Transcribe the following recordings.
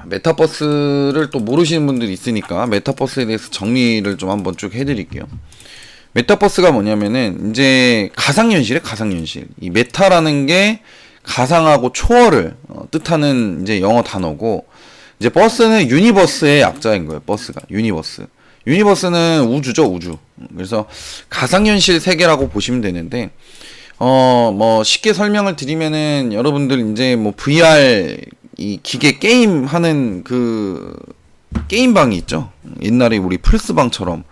메타버스를 또 모르시는 분들이 있으니까 메타버스에 대해서 정리를 좀 한번 쭉 해드릴게요. 메타버스가 뭐냐면은 이제 가상현실이에요. 가상현실. 이 메타라는 게 가상하고 초월을 뜻하는 이제 영어 단어고, 이제 버스는 유니버스의 약자인 거예요. 버스가 유니버스. 유니버스는 우주죠, 우주. 그래서 가상현실 세계라고 보시면 되는데, 뭐 쉽게 설명을 드리면은 여러분들 이제 뭐 VR 이 기계 게임 하는 그 게임방이 있죠. 옛날에 우리 플스방처럼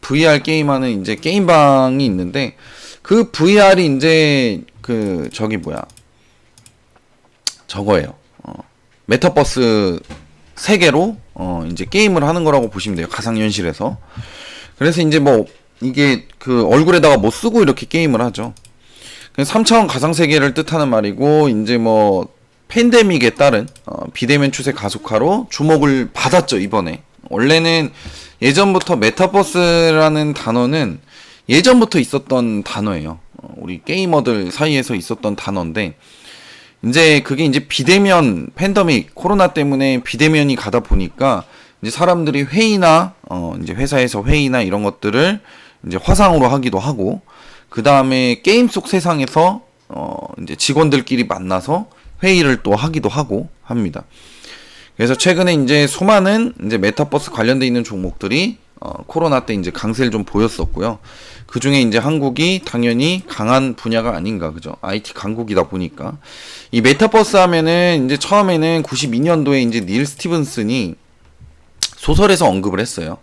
VR 게임하는 이제 게임방이 있는데, 그 VR이 이제 그 저기 뭐야 저거예요. 메타버스 세계로 이제 게임을 하는 거라고 보시면 돼요. 가상현실에서. 그래서 이제 뭐 이게 그 얼굴에다가 뭐 쓰고 이렇게 게임을 하죠. 3차원 가상세계를 뜻하는 말이고, 이제 뭐 팬데믹에 따른 비대면 추세 가속화로 주목을 받았죠. 이번에 원래는 예전부터 메타버스라는 단어는 예전부터 있었던 단어예요. 우리 게이머들 사이에서 있었던 단어인데, 이제 그게 이제 비대면 팬데믹 코로나 때문에 비대면이 가다 보니까 이제 사람들이 회의나 이제 회사에서 회의나 이런 것들을 이제 화상으로 하기도 하고, 그 다음에 게임 속 세상에서 이제 직원들끼리 만나서 회의를 또 하기도 하고 합니다. 그래서 최근에 이제 수많은 이제 메타버스 관련돼 있는 종목들이 코로나 때 이제 강세를 좀 보였었고요. 그 중에 이제 한국이 당연히 강한 분야가 아닌가, 그죠? IT 강국이다 보니까. 이 메타버스 하면은 이제 처음에는 92년도에 이제 닐 스티븐슨이 소설에서 언급을 했어요.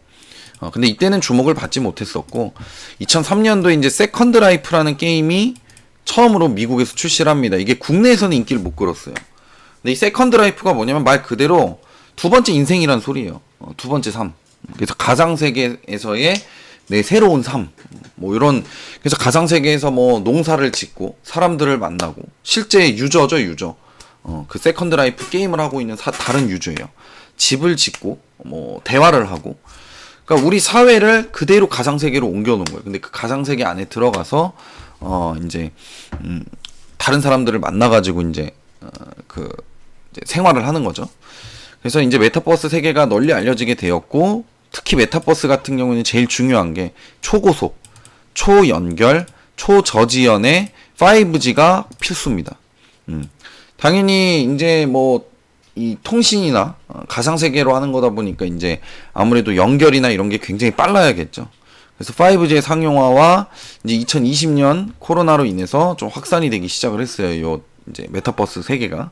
근데 이때는 주목을 받지 못했었고, 2003년도에 이제 세컨드 라이프라는 게임이 처음으로 미국에서 출시를 합니다. 이게 국내에서는 인기를 못 끌었어요. 근데 이 세컨드 라이프가 뭐냐면 말 그대로 두 번째 인생이란 소리예요. 두 번째 삶. 그래서 가상세계에서의 내 새로운 삶. 뭐 이런, 그래서 가상세계에서 뭐 농사를 짓고 사람들을 만나고, 실제 유저죠, 유저. 그 세컨드 라이프 게임을 하고 있는 다른 유저예요. 집을 짓고, 뭐, 대화를 하고. 그러니까 우리 사회를 그대로 가상세계로 옮겨놓은 거예요. 근데 그 가상세계 안에 들어가서, 이제, 다른 사람들을 만나가지고 이제 생활을 하는 거죠. 그래서 이제 메타버스 세계가 널리 알려지게 되었고, 특히 메타버스 같은 경우는 제일 중요한 게 초고속, 초연결, 초저지연의 5G가 필수입니다. 당연히 이제 뭐 이 통신이나 가상세계로 하는 거다 보니까 이제 아무래도 연결이나 이런 게 굉장히 빨라야겠죠. 그래서 5G의 상용화와 이제 2020년 코로나로 인해서 좀 확산이 되기 시작을 했어요. 요 이제 메타버스 세계가.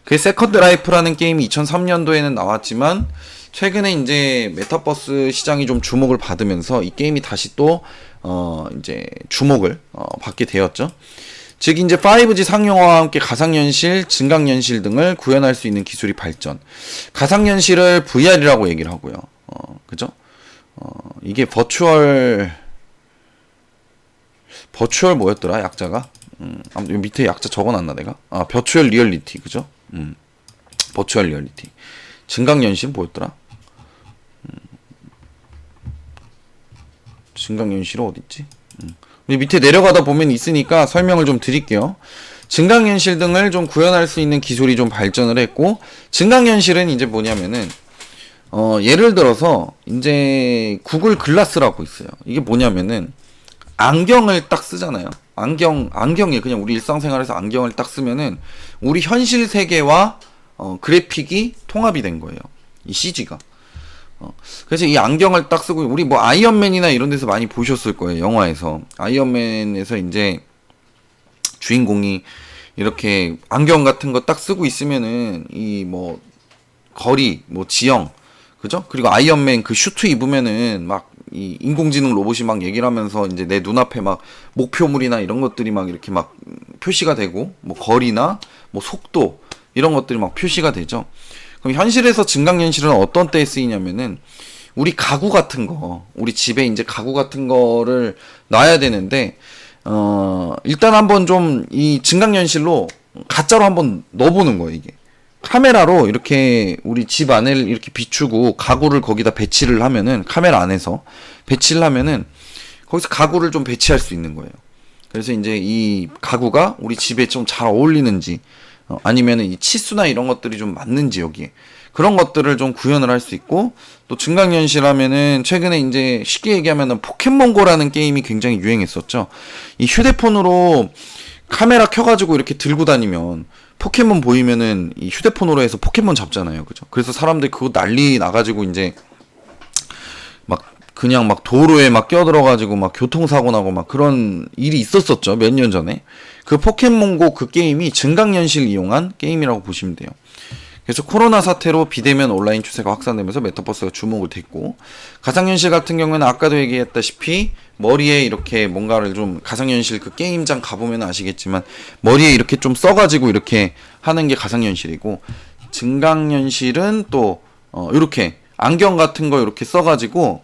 그 세컨드 라이프라는 게임이 2003년도에는 나왔지만, 최근에 이제 메타버스 시장이 좀 주목을 받으면서 이 게임이 다시 또 이제 주목을 받게 되었죠. 즉 이제 5G 상용화와 함께 가상현실, 증강현실 등을 구현할 수 있는 기술이 발전. 가상현실을 VR이라고 얘기를 하고요. 그죠? 이게 버추얼 뭐였더라 약자가? 아무튼 밑에 약자 적어놨나 내가? 버추얼 리얼리티, 그죠? 버추얼 리얼리티. 증강현실 뭐였더라? 증강현실은 어딨지? 밑에 내려가다 보면 있으니까 설명을 좀 드릴게요. 증강현실 등을 좀 구현할 수 있는 기술이 좀 발전을 했고, 증강현실은 이제 뭐냐면은 예를 들어서 이제 구글 글라스라고 있어요. 이게 뭐냐면은 안경을 딱 쓰잖아요. 안경이 그냥 우리 일상생활에서 안경을 딱 쓰면은 우리 현실 세계와 그래픽이 통합이 된 거예요. 이 CG가. 그래서 이 안경을 딱 쓰고, 우리 뭐 아이언맨이나 이런 데서 많이 보셨을 거예요. 영화에서. 아이언맨에서 이제 주인공이 이렇게 안경 같은 거 딱 쓰고 있으면은 이 뭐 거리, 뭐 지형, 그죠? 그리고 아이언맨 그 슈트 입으면은 막 이 인공지능 로봇이 막 얘기를 하면서 이제 내 눈앞에 막 목표물이나 이런 것들이 막 이렇게 막 표시가 되고, 뭐 거리나 뭐 속도 이런 것들이 막 표시가 되죠. 그럼 현실에서 증강현실은 어떤 때에 쓰이냐면은 우리 가구 같은 거, 우리 집에 이제 가구 같은 거를 놔야 되는데, 일단 한번 좀 이 증강현실로 가짜로 한번 넣어보는 거예요. 이게 카메라로 이렇게 우리 집 안을 이렇게 비추고 가구를 거기다 배치를 하면은, 카메라 안에서 배치를 하면은 거기서 가구를 좀 배치할 수 있는 거예요. 그래서 이제 이 가구가 우리 집에 좀 잘 어울리는지, 아니면은 이 치수나 이런 것들이 좀 맞는지 여기에. 그런 것들을 좀 구현을 할 수 있고, 또 증강현실 하면은 최근에 이제 쉽게 얘기하면은 포켓몬고라는 게임이 굉장히 유행했었죠. 이 휴대폰으로 카메라 켜가지고 이렇게 들고 다니면 포켓몬 보이면은 이 휴대폰으로 해서 포켓몬 잡잖아요. 그죠? 그래서 사람들이 그거 난리 나가지고 이제 막 그냥 막 도로에 막 끼어들어가지고 막 교통사고 나고 막 그런 일이 있었었죠. 몇 년 전에. 그 포켓몬고 그 게임이 증강현실 이용한 게임이라고 보시면 돼요. 그래서 코로나 사태로 비대면 온라인 추세가 확산되면서 메타버스가 주목을 됐고, 가상현실 같은 경우에는 아까도 얘기했다시피 머리에 이렇게 뭔가를 좀, 가상현실 그 게임장 가보면 아시겠지만 머리에 이렇게 좀 써가지고 이렇게 하는 게 가상현실이고, 증강현실은 또 이렇게 안경 같은 거 이렇게 써가지고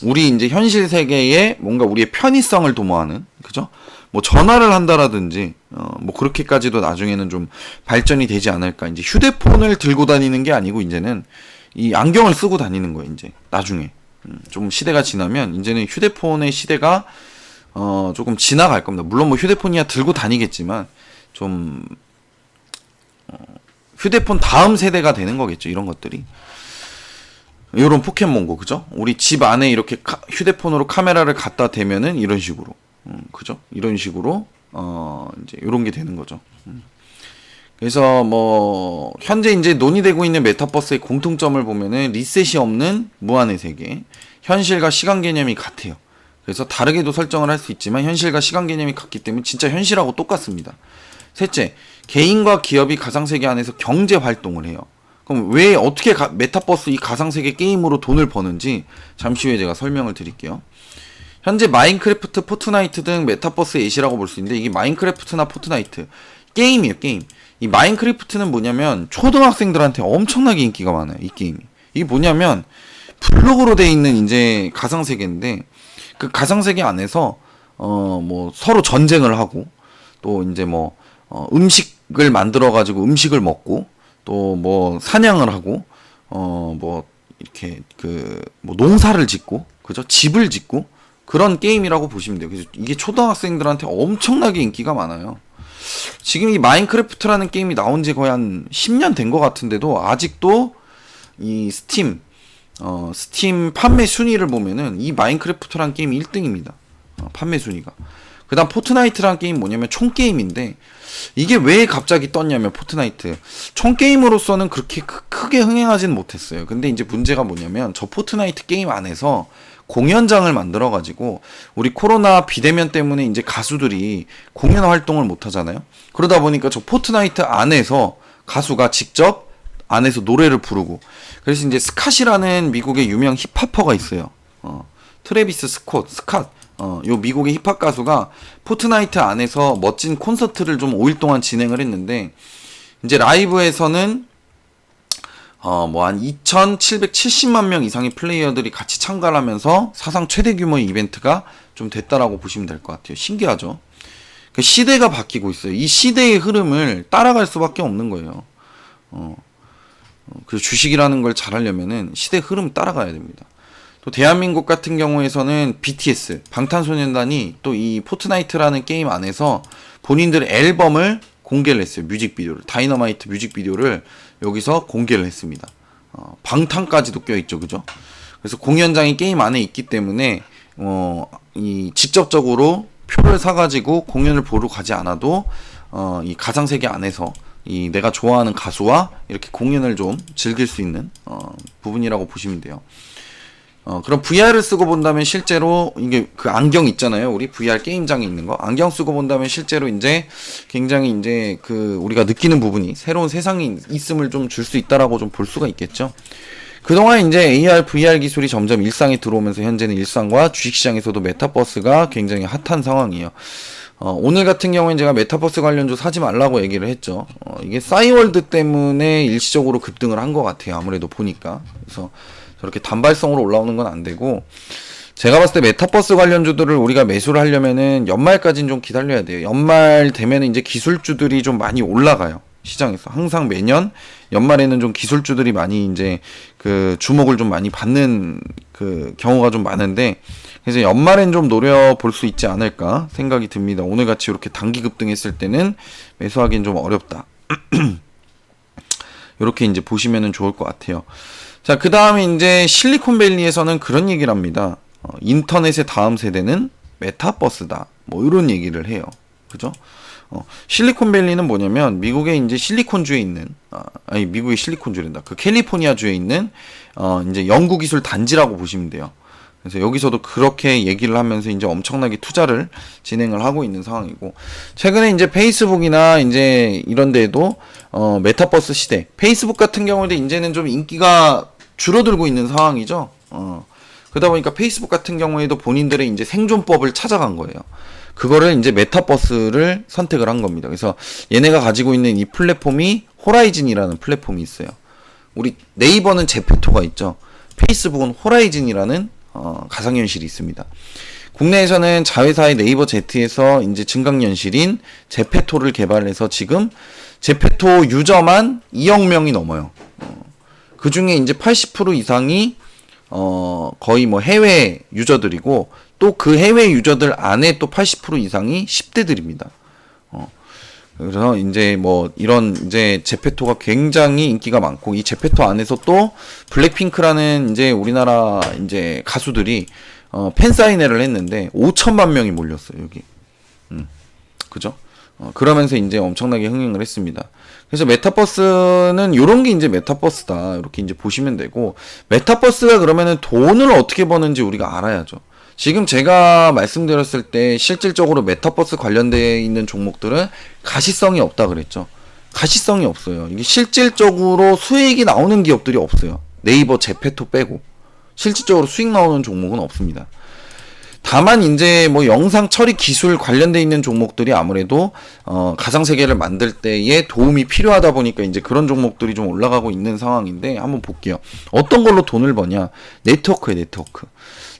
우리 이제 현실 세계에 뭔가 우리의 편의성을 도모하는, 그죠? 뭐 전화를 한다라든지 뭐 그렇게까지도 나중에는 좀 발전이 되지 않을까. 이제 휴대폰을 들고 다니는 게 아니고 이제는 이 안경을 쓰고 다니는 거예요. 이제 나중에 좀 시대가 지나면 이제는 휴대폰의 시대가 조금 지나갈 겁니다. 물론 뭐 휴대폰이야 들고 다니겠지만 좀 휴대폰 다음 세대가 되는 거겠죠. 이런 것들이. 요런 포켓몬고, 그죠? 우리 집 안에 이렇게 휴대폰으로 카메라를 갖다 대면은 이런 식으로, 그죠? 이런 식으로, 이제 요런 게 되는 거죠. 그래서 뭐, 현재 이제 논의되고 있는 메타버스의 공통점을 보면은 리셋이 없는 무한의 세계, 현실과 시간 개념이 같아요. 그래서 다르게도 설정을 할 수 있지만 현실과 시간 개념이 같기 때문에 진짜 현실하고 똑같습니다. 셋째, 개인과 기업이 가상세계 안에서 경제 활동을 해요. 그럼 왜 어떻게 메타버스 이 가상세계 게임으로 돈을 버는지 잠시 후에 제가 설명을 드릴게요. 현재 마인크래프트, 포트나이트 등 메타버스의 예시라고 볼 수 있는데, 이게 마인크래프트나 포트나이트 게임이에요. 게임. 이 마인크래프트는 뭐냐면 초등학생들한테 엄청나게 인기가 많아요. 이 게임이. 이게 뭐냐면 블록으로 돼 있는 이제 가상세계인데, 그 가상세계 안에서 뭐 서로 전쟁을 하고, 또 이제 뭐 음식을 만들어 가지고 음식을 먹고, 또 뭐 사냥을 하고, 뭐 이렇게 뭐 농사를 짓고, 그죠? 집을 짓고, 그런 게임이라고 보시면 돼요. 그래서 이게 초등학생들한테 엄청나게 인기가 많아요. 지금 이 마인크래프트라는 게임이 나온 지 거의 한 10년 된 것 같은데도 아직도 이 스팀 판매 순위를 보면은 이 마인크래프트라는 게임이 1등입니다. 판매 순위가. 그 다음 포트나이트라는 게임 뭐냐면 총게임인데, 이게 왜 갑자기 떴냐면, 포트나이트 총게임으로서는 그렇게 크게 흥행하진 못했어요. 근데 이제 문제가 뭐냐면, 저 포트나이트 게임 안에서 공연장을 만들어 가지고, 우리 코로나 비대면 때문에 이제 가수들이 공연 활동을 못 하잖아요. 그러다 보니까 저 포트나이트 안에서 가수가 직접 안에서 노래를 부르고, 그래서 이제 스캇이라는 미국의 유명 힙합퍼가 있어요. 트래비스 스캇. 요 미국의 힙합 가수가 포트나이트 안에서 멋진 콘서트를 좀 5일 동안 진행을 했는데, 이제 라이브에서는 뭐 한 2,770만 명 이상의 플레이어들이 같이 참가를 하면서 사상 최대 규모의 이벤트가 좀 됐다라고 보시면 될 것 같아요. 신기하죠? 그 시대가 바뀌고 있어요. 이 시대의 흐름을 따라갈 수밖에 없는 거예요. 그래서 주식이라는 걸 잘하려면은 시대 흐름 따라가야 됩니다. 또 대한민국 같은 경우에서는 BTS, 방탄소년단이 또 이 포트나이트라는 게임 안에서 본인들의 앨범을 공개를 했어요. 뮤직비디오를. 다이너마이트 뮤직비디오를 여기서 공개를 했습니다. 방탄까지도 껴있죠. 그죠? 그래서 공연장이 게임 안에 있기 때문에 이 직접적으로 표를 사가지고 공연을 보러 가지 않아도 이 가상세계 안에서 이 내가 좋아하는 가수와 이렇게 공연을 좀 즐길 수 있는 부분이라고 보시면 돼요. 그럼 VR을 쓰고 본다면 실제로 이게 그 안경 있잖아요. 우리 VR 게임장에 있는 거. 안경 쓰고 본다면 실제로 이제 굉장히 이제 그 우리가 느끼는 부분이 새로운 세상이 있음을 좀 줄 수 있다라고 좀 볼 수가 있겠죠. 그동안 이제 AR, VR 기술이 점점 일상에 들어오면서 현재는 일상과 주식시장에서도 메타버스가 굉장히 핫한 상황이에요. 오늘 같은 경우엔 제가 메타버스 관련주 사지 말라고 얘기를 했죠. 이게 싸이월드 때문에 일시적으로 급등을 한 것 같아요. 아무래도 보니까. 그래서 저렇게 단발성으로 올라오는 건 안 되고, 제가 봤을 때 메타버스 관련주들을 우리가 매수를 하려면은 연말까지는 좀 기다려야 돼요. 연말 되면은 이제 기술주들이 좀 많이 올라가요. 시장에서. 항상 매년 연말에는 좀 기술주들이 많이 이제 그 주목을 좀 많이 받는 그 경우가 좀 많은데, 그래서 연말엔 좀 노려볼 수 있지 않을까 생각이 듭니다. 오늘 같이 이렇게 단기 급등했을 때는 매수하기는 좀 어렵다. 이렇게 이제 보시면은 좋을 것 같아요. 자, 그 다음에 이제 실리콘밸리에서는 그런 얘기를 합니다. 인터넷의 다음 세대는 메타버스다. 뭐 이런 얘기를 해요. 그죠? 실리콘밸리는 뭐냐면 미국의 이제 실리콘주에 있는 아니 미국의 실리콘주랜다. 그 캘리포니아주에 있는 이제 연구기술 단지라고 보시면 돼요. 그래서 여기서도 그렇게 얘기를 하면서 이제 엄청나게 투자를 진행을 하고 있는 상황이고, 최근에 이제 페이스북이나 이제 이런 데에도 메타버스 시대, 페이스북 같은 경우에도 이제는 좀 인기가 줄어들고 있는 상황이죠. 그러다 보니까 페이스북 같은 경우에도 본인들의 이제 생존법을 찾아간 거예요. 그거를 이제 메타버스를 선택을 한 겁니다. 그래서 얘네가 가지고 있는 이 플랫폼이 호라이즌이라는 플랫폼이 있어요. 우리 네이버는 제페토가 있죠. 페이스북은 호라이즌이라는 가상현실이 있습니다. 국내에서는 자회사의 네이버 Z에서 이제 증강현실인 제페토를 개발해서 지금 제페토 유저만 2억 명이 넘어요. 그 중에 이제 80% 이상이 거의 뭐 해외 유저들이고, 또 그 해외 유저들 안에 또 80% 이상이 10대들입니다. 그래서 이제 뭐 이런 이제 제페토가 굉장히 인기가 많고, 이 제페토 안에서 또 블랙핑크라는 이제 우리나라 이제 가수들이 팬사인회를 했는데 5천만 명이 몰렸어요, 여기. 그죠? 그러면서 이제 엄청나게 흥행을 했습니다. 그래서 메타버스는 요런 게 이제 메타버스다. 이렇게 이제 보시면 되고, 메타버스가 그러면은 돈을 어떻게 버는지 우리가 알아야죠. 지금 제가 말씀드렸을 때 실질적으로 메타버스 관련되어 있는 종목들은 가시성이 없다 그랬죠. 가시성이 없어요. 이게 실질적으로 수익이 나오는 기업들이 없어요. 네이버, 제페토 빼고 실질적으로 수익 나오는 종목은 없습니다. 다만 이제 뭐 영상 처리 기술 관련돼 있는 종목들이 아무래도 가상세계를 만들 때에 도움이 필요하다 보니까 이제 그런 종목들이 좀 올라가고 있는 상황인데, 한번 볼게요. 어떤 걸로 돈을 버냐? 네트워크에 네트워크.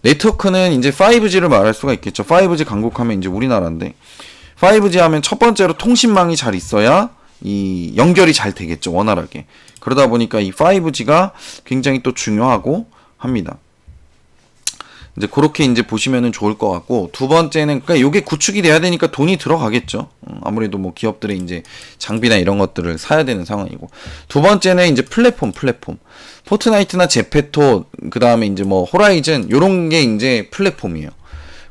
네트워크는 이제 5G를 말할 수가 있겠죠. 5G 강국하면 이제 우리나라인데, 5G 하면 첫 번째로 통신망이 잘 있어야 이 연결이 잘 되겠죠, 원활하게. 그러다 보니까 이 5G가 굉장히 또 중요하고 합니다. 이제 그렇게 이제 보시면은 좋을 것 같고, 두 번째는 그러니까 요게 구축이 돼야 되니까 돈이 들어가겠죠. 아무래도 뭐 기업들의 이제 장비나 이런 것들을 사야 되는 상황이고, 두 번째는 이제 플랫폼. 포트나이트나 제페토, 그 다음에 이제 뭐 호라이즌, 요런 게 이제 플랫폼이에요.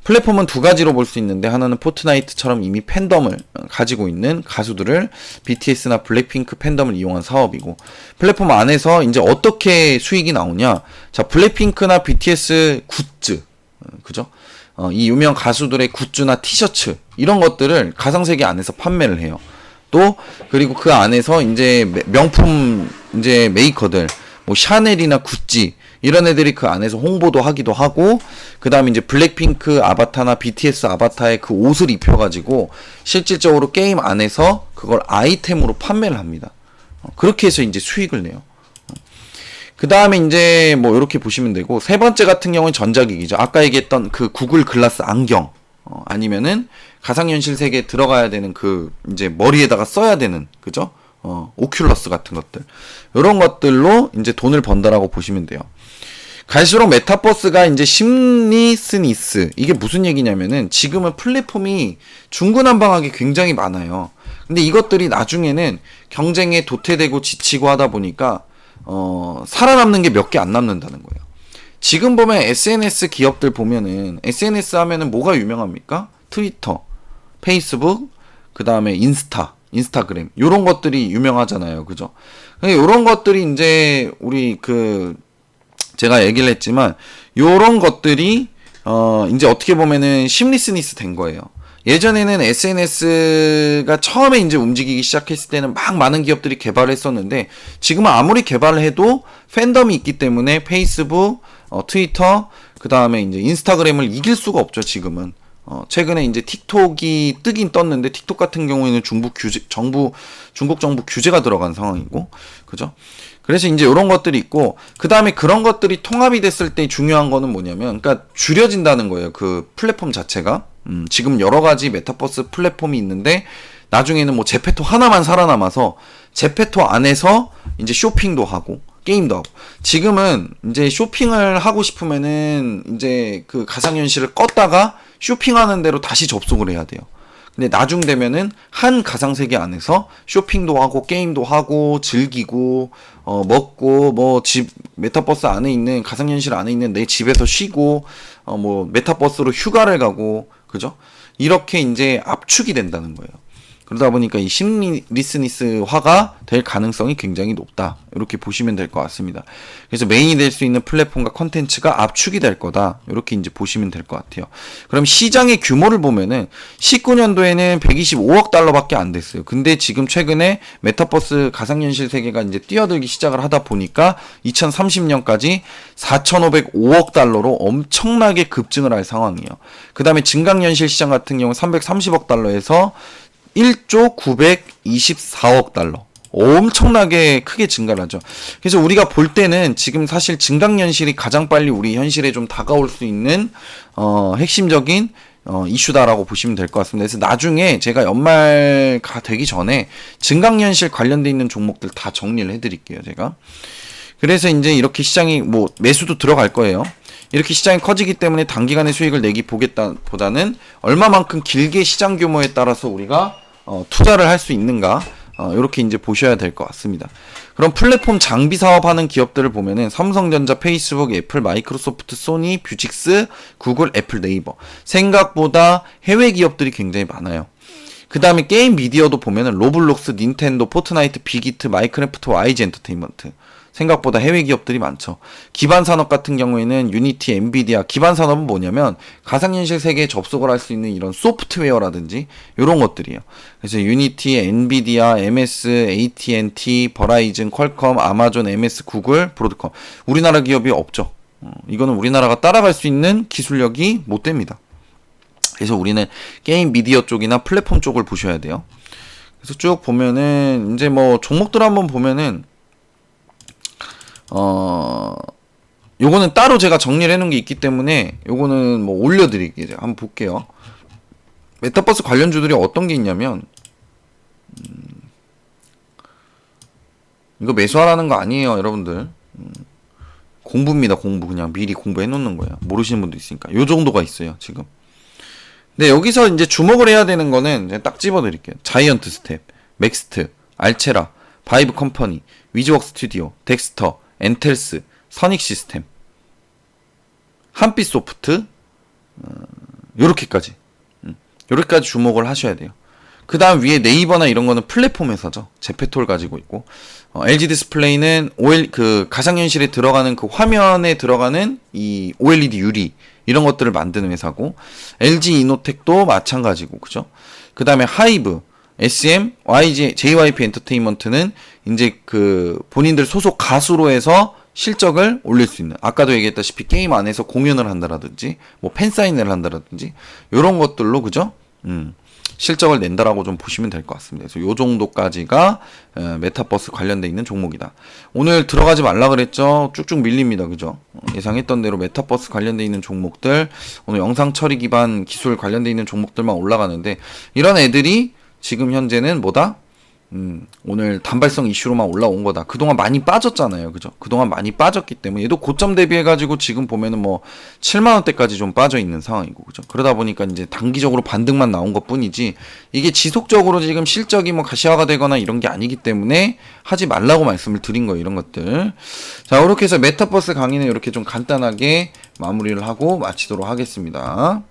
플랫폼은 두 가지로 볼 수 있는데, 하나는 포트나이트처럼 이미 팬덤을 가지고 있는 가수들을 BTS나 블랙핑크 팬덤을 이용한 사업이고, 플랫폼 안에서 이제 어떻게 수익이 나오냐? 자, 블랙핑크나 BTS 굿즈, 그죠? 이 유명 가수들의 굿즈나 티셔츠 이런 것들을 가상세계 안에서 판매를 해요. 또 그리고 그 안에서 이제 명품 이제 메이커들, 뭐 샤넬이나 구찌 이런 애들이 그 안에서 홍보도 하기도 하고, 그 다음에 이제 블랙핑크 아바타나 BTS 아바타의 그 옷을 입혀가지고 실질적으로 게임 안에서 그걸 아이템으로 판매를 합니다. 그렇게 해서 이제 수익을 내요. 그 다음에 이제 뭐 이렇게 보시면 되고, 세 번째 같은 경우는 전자기기죠. 아까 얘기했던 그 구글 글라스 안경, 아니면은 가상현실 세계에 들어가야 되는 그 이제 머리에다가 써야 되는, 그죠? 오큘러스 같은 것들, 이런 것들로 이제 돈을 번다라고 보시면 돼요. 갈수록 메타버스가 이제 심리스니스, 이게 무슨 얘기냐면은 지금은 플랫폼이 중구난방하게 굉장히 많아요. 근데 이것들이 나중에는 경쟁에 도태되고 지치고 하다 보니까 살아남는 게 몇 개 안 남는다는 거예요. 지금 보면 SNS 기업들 보면은, SNS 하면은 뭐가 유명합니까? 트위터, 페이스북, 그 다음에 인스타그램, 요런 것들이 유명하잖아요. 그죠? 요런 것들이 이제 우리 제가 얘기를 했지만, 요런 것들이 이제 어떻게 보면은 심리스니스 된 거예요. 예전에는 SNS가 처음에 이제 움직이기 시작했을 때는 막 많은 기업들이 개발을 했었는데, 지금은 아무리 개발을 해도 팬덤이 있기 때문에 페이스북, 트위터, 그 다음에 이제 인스타그램을 이길 수가 없죠, 지금은. 최근에 이제 틱톡이 뜨긴 떴는데, 틱톡 같은 경우에는 중국 정부 규제가 들어간 상황이고, 그죠? 그래서 이제 이런 것들이 있고, 그 다음에 그런 것들이 통합이 됐을 때 중요한 거는 뭐냐면, 그러니까 줄여진다는 거예요, 그 플랫폼 자체가. 지금 여러 가지 메타버스 플랫폼이 있는데, 나중에는 뭐 제페토 하나만 살아남아서 제페토 안에서 이제 쇼핑도 하고 게임도 하고, 지금은 이제 쇼핑을 하고 싶으면은 이제 그 가상현실을 껐다가 쇼핑하는 대로 다시 접속을 해야 돼요. 근데 나중 되면은 한 가상세계 안에서 쇼핑도 하고 게임도 하고 즐기고 먹고 뭐 집 메타버스 안에 있는 가상현실 안에 있는 내 집에서 쉬고 뭐 메타버스로 휴가를 가고 그죠? 이렇게 이제 압축이 된다는 거예요. 그러다 보니까 이 심리스니스화가 될 가능성이 굉장히 높다. 이렇게 보시면 될 것 같습니다. 그래서 메인이 될 수 있는 플랫폼과 컨텐츠가 압축이 될 거다. 이렇게 이제 보시면 될 것 같아요. 그럼 시장의 규모를 보면은 19년도에는 125억 달러밖에 안 됐어요. 근데 지금 최근에 메타버스 가상현실 세계가 이제 뛰어들기 시작을 하다 보니까 2030년까지 4,505억 달러로 엄청나게 급증을 할 상황이에요. 그 다음에 증강현실 시장 같은 경우 330억 달러에서 1조 924억 달러. 엄청나게 크게 증가를 하죠. 그래서 우리가 볼 때는 지금 사실 증강현실이 가장 빨리 우리 현실에 좀 다가올 수 있는 핵심적인 이슈다라고 보시면 될 것 같습니다. 그래서 나중에 제가 연말가 되기 전에 증강현실 관련돼 있는 종목들 다 정리를 해드릴게요. 제가. 그래서 이제 이렇게 시장이 뭐 매수도 들어갈 거예요. 이렇게 시장이 커지기 때문에 단기간에 수익을 내기 보다는 얼마만큼 길게 시장 규모에 따라서 우리가 투자를 할 수 있는가 이렇게 이제 보셔야 될 것 같습니다. 그럼 플랫폼 장비 사업하는 기업들을 보면은 삼성전자, 페이스북, 애플, 마이크로소프트, 소니, 뷰직스, 구글, 애플, 네이버 생각보다 해외 기업들이 굉장히 많아요. 그 다음에 게임 미디어도 보면은 로블록스, 닌텐도, 포트나이트, 빅히트, 마이크래프트, YG 엔터테인먼트 생각보다 해외 기업들이 많죠. 기반 산업 같은 경우에는 유니티, 엔비디아. 기반 산업은 뭐냐면 가상현실 세계에 접속을 할 수 있는 이런 소프트웨어라든지 이런 것들이에요. 그래서 유니티, 엔비디아, MS, AT&T, 버라이즌, 퀄컴, 아마존, MS, 구글, 브로드컴. 우리나라 기업이 없죠. 이거는 우리나라가 따라갈 수 있는 기술력이 못 됩니다. 그래서 우리는 게임 미디어 쪽이나 플랫폼 쪽을 보셔야 돼요. 그래서 쭉 보면은 이제 뭐 종목들 한번 보면은 요거는 따로 제가 정리를 해놓은 게 있기 때문에 요거는 뭐 올려드릴게요. 제가 한번 볼게요. 메타버스 관련주들이 어떤 게 있냐면 이거 매수하라는 거 아니에요, 여러분들. 공부입니다, 공부. 그냥 미리 공부해 놓는 거예요. 모르시는 분도 있으니까. 요 정도가 있어요, 지금. 근데 여기서 이제 주목을 해야 되는 거는 이제 딱 집어드릴게요. 자이언트 스텝, 맥스트, 알체라, 바이브 컴퍼니, 위즈웍 스튜디오, 덱스터, 엔텔스, 선익 시스템, 한빛 소프트, 요렇게까지. 요렇게까지 주목을 하셔야 돼요. 그 다음 위에 네이버나 이런 거는 플랫폼 회사죠. 제페톨 가지고 있고, LG 디스플레이는 그 가상현실에 들어가는 그 화면에 들어가는 이 OLED 유리, 이런 것들을 만드는 회사고, LG 이노텍도 마찬가지고, 그죠? 그 다음에 하이브, SM, YG, JYP 엔터테인먼트는 이제 그 본인들 소속 가수로 해서 실적을 올릴 수 있는, 아까도 얘기했다시피 게임 안에서 공연을 한다라든지 뭐 팬사인회를 한다라든지 요런 것들로 그죠? 실적을 낸다라고 좀 보시면 될 것 같습니다. 그래서 요 정도까지가 메타버스 관련돼 있는 종목이다. 오늘 들어가지 말라 그랬죠? 쭉쭉 밀립니다. 그죠? 예상했던 대로 메타버스 관련돼 있는 종목들, 오늘 영상 처리 기반 기술 관련돼 있는 종목들만 올라가는데, 이런 애들이 지금 현재는 뭐다? 오늘 단발성 이슈로만 올라온 거다. 그동안 많이 빠졌잖아요. 그죠? 그동안 많이 빠졌기 때문에 얘도 고점 대비해가지고 지금 보면은 뭐 7만원대까지 좀 빠져 있는 상황이고, 그죠? 그러다 보니까 이제 단기적으로 반등만 나온 것 뿐이지, 이게 지속적으로 지금 실적이 뭐 가시화가 되거나 이런 게 아니기 때문에 하지 말라고 말씀을 드린 거예요. 이런 것들. 자, 이렇게 해서 메타버스 강의는 이렇게 좀 간단하게 마무리를 하고 마치도록 하겠습니다.